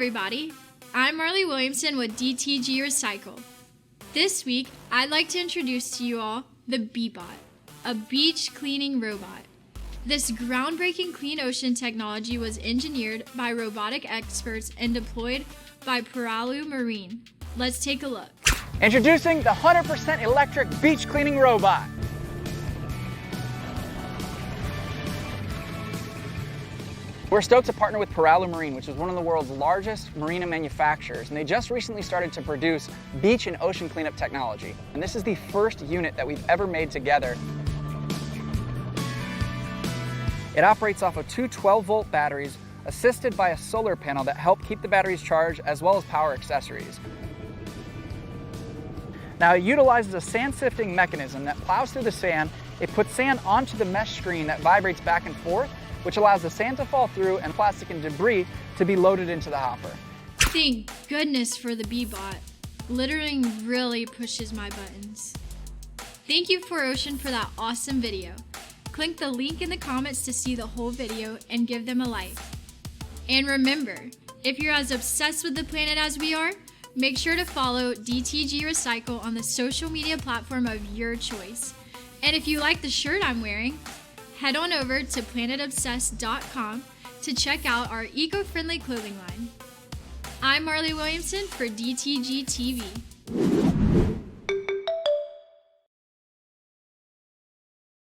everybody, I'm Marley Williamson with DTG Recycle. This week, I'd like to introduce to you all the Bebot, a beach cleaning robot. This groundbreaking clean ocean technology was engineered by robotic experts and deployed by Poralu Marine. Let's take a look. Introducing the 100% electric beach cleaning robot. We're stoked to partner with Poralu Marine, which is one of the world's largest marina manufacturers, and they just recently started to produce beach and ocean cleanup technology. And this is the first unit that we've ever made together. It operates off of two 12-volt batteries, assisted by a solar panel that help keep the batteries charged, as well as power accessories. Now, it utilizes a sand sifting mechanism that plows through the sand. It puts sand onto the mesh screen that vibrates back and forth, which allows the sand to fall through and plastic and debris to be loaded into the hopper. Thank goodness for the Bebot. Littering really pushes my buttons. Thank you, Ocean, for that awesome video. Click the link in the comments to see the whole video and give them a like. And remember, if you're as obsessed with the planet as we are, make sure to follow DTG Recycle on the social media platform of your choice. And if you like the shirt I'm wearing, head on over to planetobsessed.com to check out our eco-friendly clothing line. I'm Marley Williamson for DTGtv.